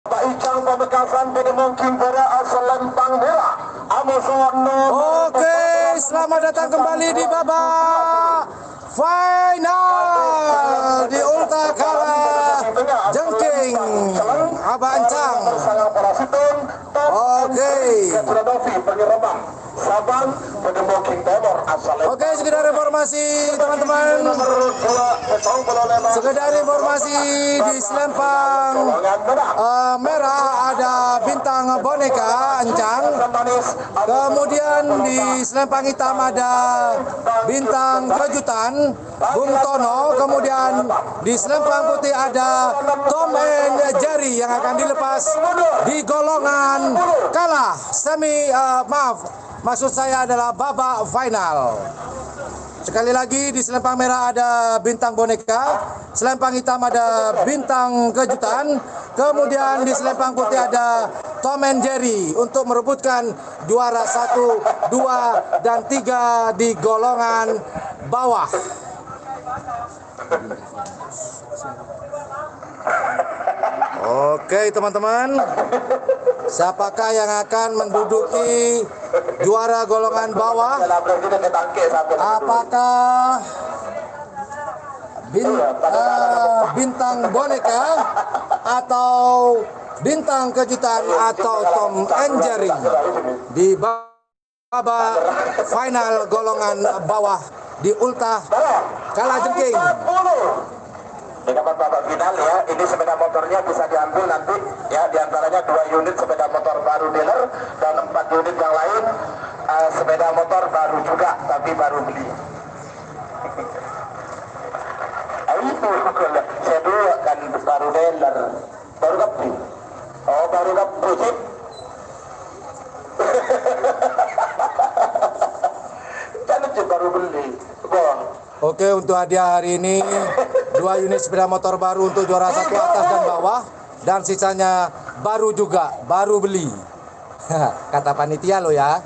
Pak Icang Pamekasan Bini Mungkin Bora Asal Lempang Merah Amosono. Oke, selamat datang kembali di babak final di Ulta Kala Jengking Abah Ancang. Oke. Oke, sekedar informasi teman-teman. Sekedar informasi di Selempang merah ada bintang boneka Ancang. Kemudian di Selempang hitam ada bintang kejutan Bung Tono. Kemudian di Selempang putih ada Tom and Jerry yang akan dilepas di golongan kalah maksud saya adalah babak final. Sekali lagi di Selempang merah ada bintang boneka, Selempang hitam ada bintang kejutan, kemudian di Selempang putih ada Tom and Jerry untuk merebutkan juara 1, 2, dan 3 di golongan bawah. Oke teman-teman, siapakah yang akan menduduki juara golongan bawah? Apakah bintang boneka atau bintang kejutan atau Tom and Jerry di babak final golongan bawah di Ulta Kala Jengking? Ini kan babak final ya, ini sepeda motornya bisa diambil nanti ya, diantaranya 2 unit sepeda motor baru dealer dan 4 unit yang lain sepeda motor baru juga tapi baru beli. Itu saya dulu kan baru dealer, baru kebeli. Oh baru kebeli. Kan itu baru beli. Oke, untuk hadiah hari ini 2 unit sepeda motor baru untuk juara 1 atas dan bawah, dan sisanya baru juga, baru beli. Kata panitia lo ya.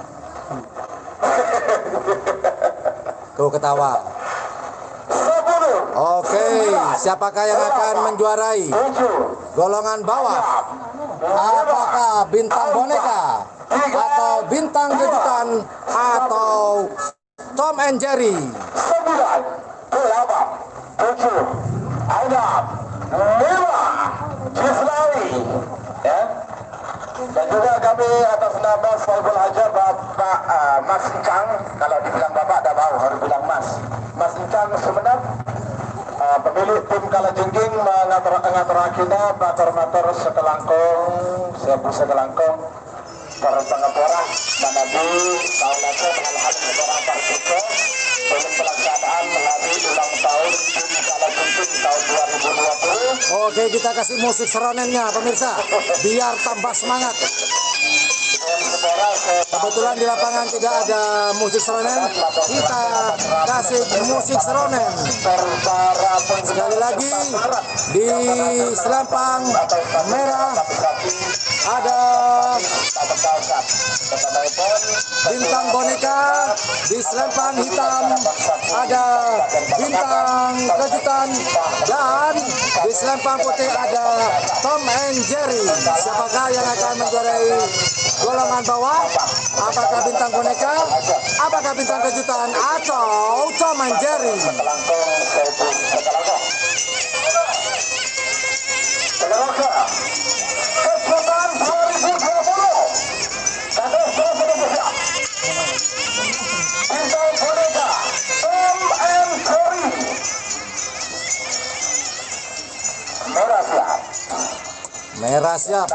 Kau ketawa. Oke, siapakah yang akan menjuarai golongan bawah? Apakah bintang boneka atau bintang kejutan atau Tom and Jerry? 9, 8, 7, 6, 5, Cislali, ya. Dan juga kami atas nama Saiful Hajar Bapak Mas Icang, kalau dibilang Bapak ada bau, harus bilang Mas. Mas Icang Sumeneb, pemilik tim Kalajengking mengatur kita matur-matur sekelangkung, siapa sekelangkung, Pengepora, Manabu, tahun lalu mengalahkan negara Partiko, belum pelaksanaan melalui ulang tahun tim Kalajengking tahun 2020. Oke, kita kasih musik seronennya pemirsa, biar tambah semangat. Kebetulan di lapangan tidak ada musik seronen, kita kasih musik seronen. Sekali lagi di Selempang merah ada bintang boneka, di Selempang hitam ada bintang kejutan, dan di Selempang putih ada Tom and Jerry. Siapakah yang akan menjuarai golongan bawah? Apakah bintang boneka, apakah bintang kejutan, atau Tom and Jerry? Merah siap.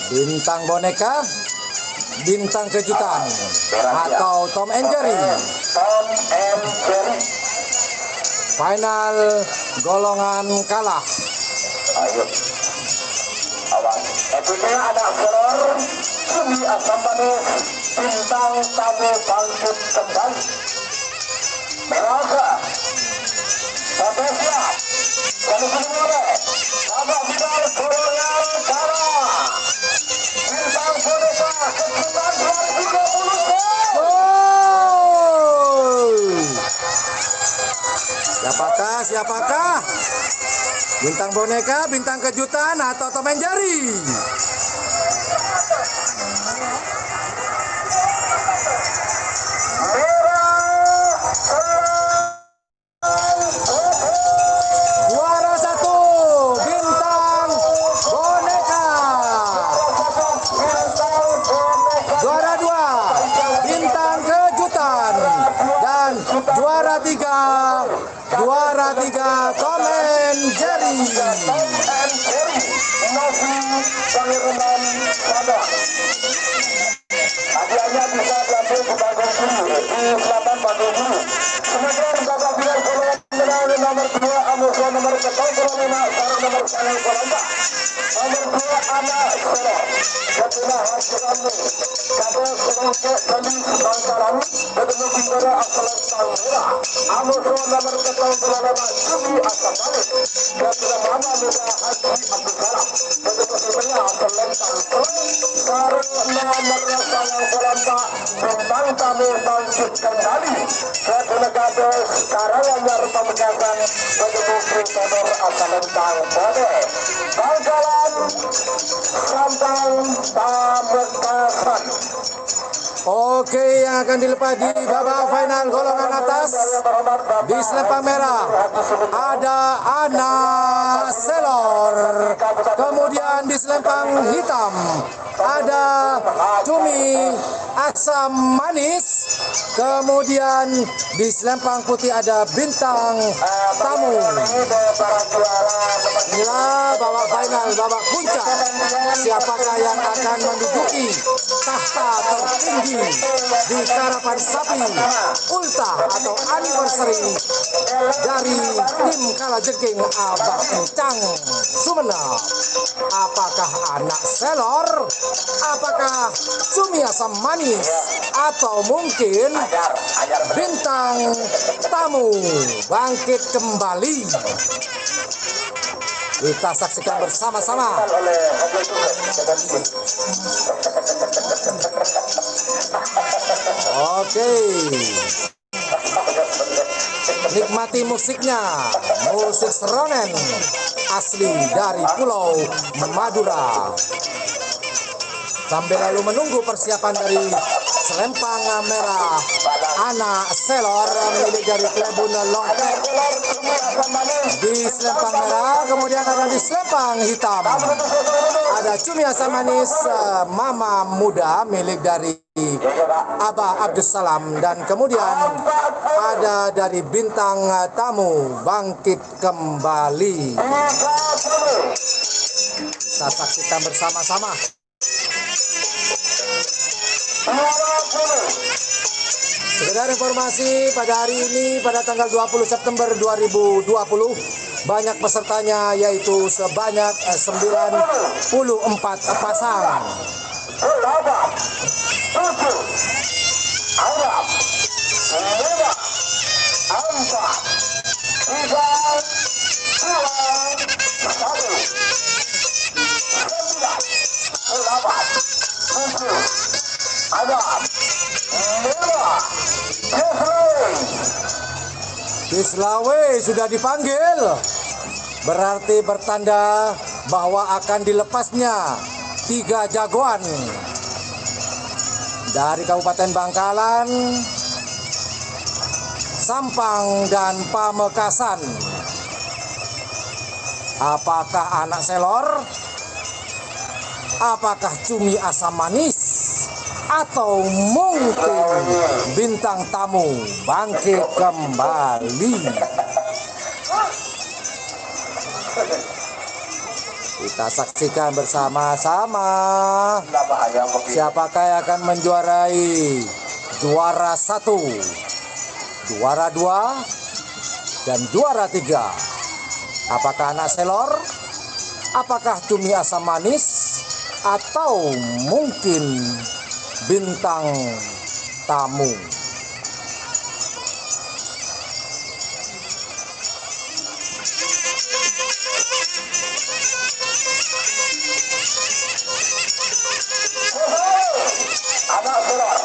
Bintang boneka, bintang kejutan, atau Tom and Jerry. Final golongan kalah. Ayo. Awas. Epiknya ada kolor Sumi Asam Manis, bintang tamu bangkit kembali. Merasa. Sampai siap. Kalau semua babak final golongan kalah. Bintang boneka kejutan 2020. Siapakah? Bintang boneka, bintang kejutan, atau Tom and Jerry? Juara 1, bintang boneka. Juara 2, bintang kejutan. Dan juara 3, Tom and Jerry. Hadiahnya bisa diambil di bagian kiri, di selatan bagian kiri. Kemudian Bapak Bilal Kolon menang nomor 2, Amuso nomor 1, Kolonina, Sarah nomor 1, Kolonda. Nomor 2, Anak Solo. Setelah hasil ini, Kado Selongke Bali Bangkalan, bertemu Bintara Asalan Tanggera. Amuso nomor 1, Kolonina, Jumi Asam Balik. Setelah Mama Muda Haji Abdul Salam, bertemu Bintara Asalan Tanggera. Sarah nomor 1, Kolonda, bintang tamu bangkit kembali. Setelah Kado Karayanyar Pamekasan, bertemu Bintara Asalan Tanggera. Bangkalan Sambang Pamekasan. Oke, yang akan dilepas di babak final golongan atas di selempang merah ada Anak Selor. Kemudian di selempang hitam ada Cumi Asam Manis. Kemudian di selempang putih ada Bintang Tamu. Inilah babak final, babak puncak. Siapakah yang akan menduduki tahta tertinggi di Karapan Sapi Ulta atau Anniversary dari tim Kalajengking Abah Encang Sumeneb? Apakah Anak Selor? Apakah Cumi Asam Manis? Atau mungkin Bintang Tamu bangkit kembali? Kita saksikan bersama-sama. Oke. Nikmati musiknya. Musik seronen asli dari Pulau Madura. Sambil lalu menunggu persiapan dari selempang merah Anak Selor milik dari Klebun Longkek di selempang merah. Kemudian ada di selempang hitam ada Cumi Asam Manis Mama Muda milik dari Abah Abdus Salam. Dan kemudian ada dari Bintang Tamu bangkit kembali. Kita saksikan bersama-sama. Sekedar informasi, pada hari ini pada tanggal 20 September 2020 banyak pesertanya, yaitu sebanyak 94 pasang. 7, 6, 5, 4, 3, 2, 1. Kislawe sudah dipanggil, berarti bertanda bahwa akan dilepasnya 3 jagoan dari Kabupaten Bangkalan, Sampang, dan Pamekasan. Apakah Anak Selor? Apakah Cumi Asam Manis? Atau mungkin Bintang Tamu bangkit kembali? Kita saksikan bersama-sama. Siapakah yang akan menjuarai juara 1, juara 2, dan juara 3? Apakah Anak Selor? Apakah Cumi Asam Manis? Atau mungkin Bintang Tamu? Anak Selor,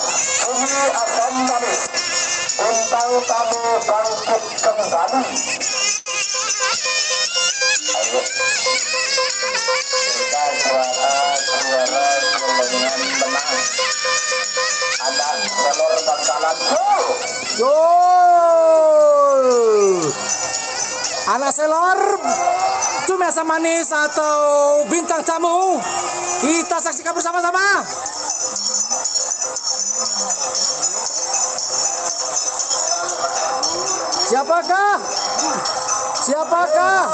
Cumi Asam Manis. bintang tamu bangkit kembali. Ayo. Kita juara dengan menang. Ada Selor Bangkalan. Gol. Anak Selor, Cumi Asam Manis atau bintang tamu. Kita saksikan bersama-sama. Siapakah? Siapakah?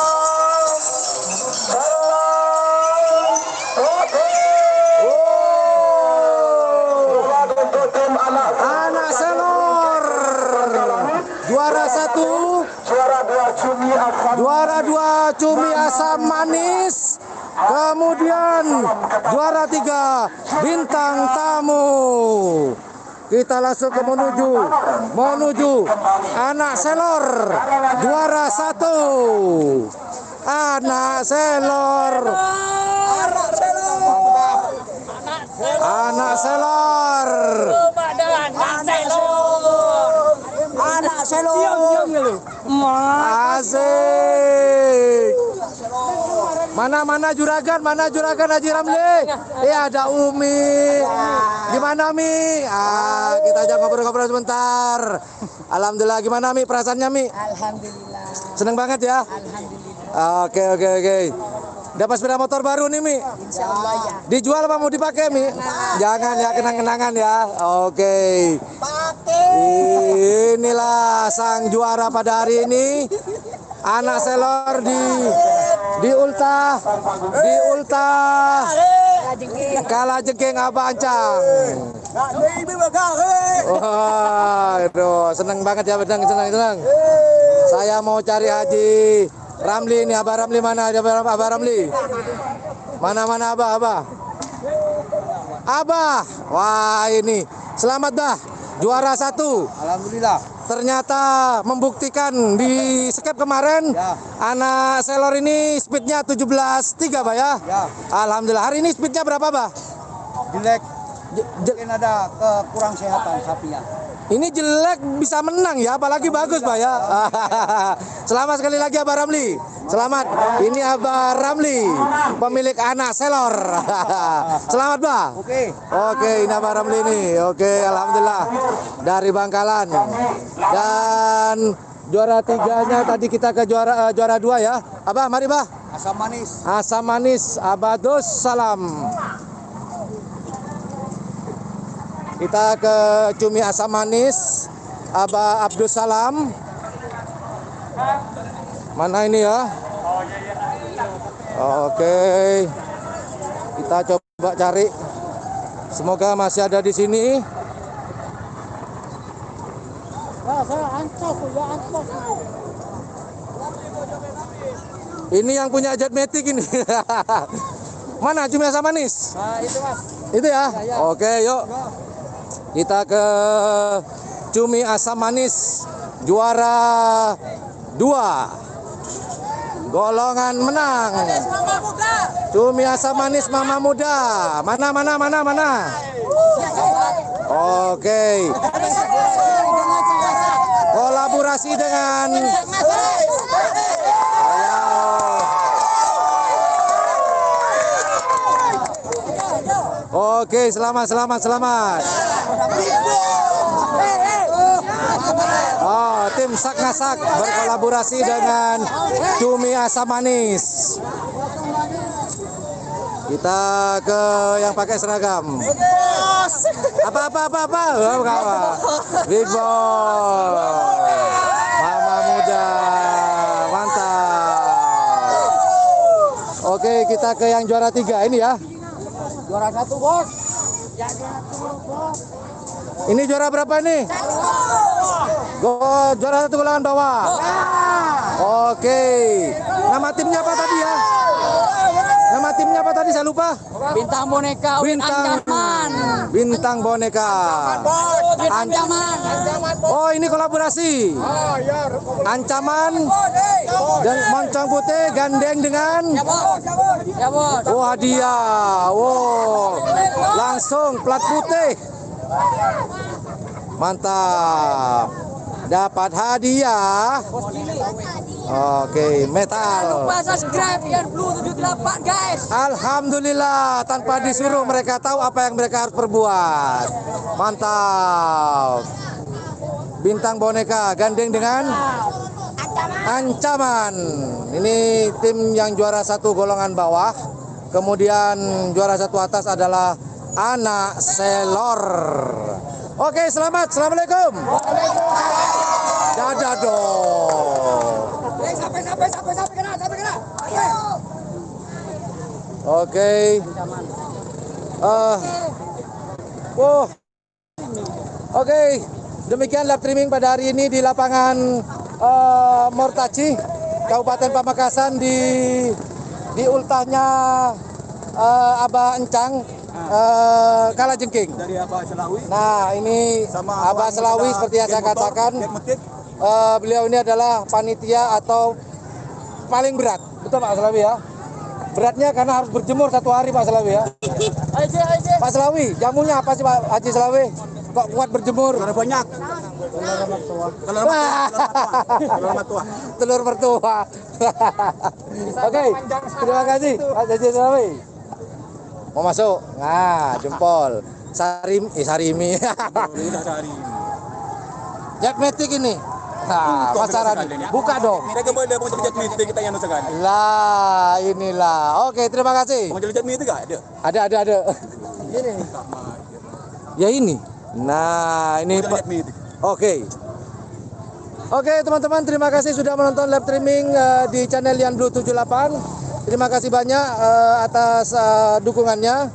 Anak Selor juara 1, juara 2 Cumi Asam Manis, kemudian juara 3 bintang tamu. Kita langsung ke menuju Anak Selor juara 1. Anak Selor. Anak Selor. Anak Selor. Asik. Mana juragan Haji Ramli? Ada Umi. Gimana Mi? Kita ajak ngobrol-ngobrol sebentar. Alhamdulillah, gimana Mi perasaannya Mi? Alhamdulillah. Seneng banget ya? Alhamdulillah. Oke. Dapat sepeda motor baru nih Mi? Insya Allah ya. Dijual apa mau dipakai Mi? Jangan ya, kenang-kenangan ya. Oke. Inilah sang juara pada hari ini. Anak Selor di ultah kalah jengking Abah Ancang. Wah, aduh, seneng banget ya, seneng. Saya mau cari Haji Ramli ini. Abah Ramli mana? Abah Ramli. Mana Abah? Abah. Wah, ini. Selamat dah. Juara 1. Alhamdulillah. Ternyata membuktikan di skep kemarin Ya. Anak Selor ini speednya 17.3 Pak ya? Ya. Alhamdulillah. Hari ini speednya berapa Pak? Jelek. Mungkin ada kurang sehatan sapinya. Ini jelek bisa menang ya, apalagi bagus Pak ya. Selamat sekali lagi Abah Ramli. Selamat. Ini Abah Ramli, pemilik Anak Selor. Selamat Pak. Oke, ini Abah Ramli ini. Oke, alhamdulillah dari Bangkalan. Dan juara 3-nya tadi kita ke juara 2 ya. Abah, mari Bah. Asam manis. Asam Manis Abadus Salam. Kita ke Cumi Asam Manis Abah Abdus Salam. Mana ini ya? Oke. Kita coba cari. Semoga masih ada di sini. Ini yang punya jet matic ini. Mana Cumi Asam Manis? Itu Mas. Itu ya? Oke, yuk. Kita ke Cumi Asam Manis juara 2. Golongan menang. Cumi Asam Manis Mama Muda. Mana? Oke. Kolaborasi dengan Oke, selamat. Oh, tim Sak Ngasak berkolaborasi dengan Cumi Asam Manis. Kita ke yang pakai seragam. Apa? Big Boss. Mama Muda. Mantap. Oke, kita ke yang juara 3 ini ya. Juara 1 bos. Ini juara berapa nih? Juara 1 golongan bawah. Oke. Nama timnya apa tadi ya? Nama timnya apa tadi? Saya lupa. Bintang boneka. Bintang boneka. Ancaman. Oh, ini kolaborasi. Ancaman dan Moncong Putih gandeng dengan Ya bos. oh hadiah. Wow. Langsung plat putih. Mantap. dapat hadiah. Oke, metal. Lupa subscribe Ian Blue 78 guys. Alhamdulillah, tanpa disuruh mereka tahu apa yang mereka harus perbuat. Mantap. Bintang boneka gandeng dengan ancaman. Ini tim yang juara 1 golongan bawah. Kemudian juara 1 atas adalah anak selor. Oke, selamat. Assalamualaikum. Dadah dong. Sampai kena. Oke. Oke. Demikian live streaming pada hari ini di lapangan Mortaci, Kabupaten Pamekasan di ultahnya Abah Encang Kalajengking. Dari Abah Selawi. Nah, ini Sama Abah Abang Selawi ada seperti yang saya geng motor, katakan. geng metik. Beliau ini adalah panitia atau paling berat. Betul Pak Selawi ya? Beratnya karena harus berjemur 1 hari Pak Selawi ya. Pak Selawi, jamunya apa sih Pak Haji Selawi? Kok kuat berjemur? Karena banyak. Telur mertua. Telur mertua. Oke, terima kasih Pak Haji Selawi. Mau masuk? Nah, jempol. Sarimi. Jack Matic ini. Nah, pasaran. Buka dong. Mereka boleh mau jadi meeting kita yang sekali. Lah, inilah. Oke, terima kasih. Mau jadi meeting enggak ada? Ada. Ini. Ya ini. Nah, ini Oke. Oke, teman-teman, terima kasih sudah menonton live streaming di channel Ian Blue 78. Terima kasih banyak atas dukungannya.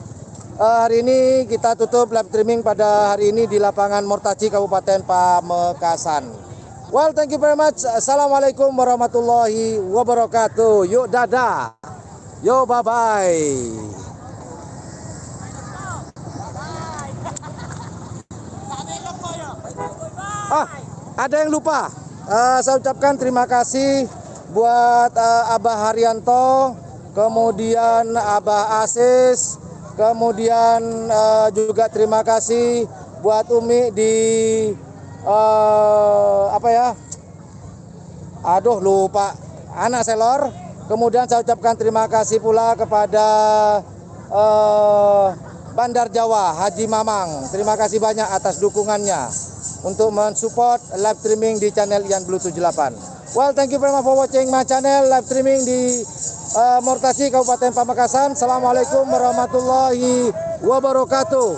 Hari ini kita tutup live streaming pada hari ini di lapangan Mortaci Kabupaten Pamekasan. Well, thank you very much. Assalamualaikum warahmatullahi wabarakatuh. Yuk, dadah. Yo, bye-bye. Ada yang lupa. Saya ucapkan terima kasih buat Abah Haryanto, kemudian Abah Asis, kemudian juga terima kasih buat Umi di lupa anak selor. Kemudian saya ucapkan terima kasih pula kepada Bandar Jawa Haji Mamang. Terima kasih banyak atas dukungannya untuk mensupport live streaming di channel Ian Blue 78. Well, thank you very much for watching my channel live streaming di Mortaci Kabupaten Pamekasan. Assalamualaikum warahmatullahi wabarakatuh.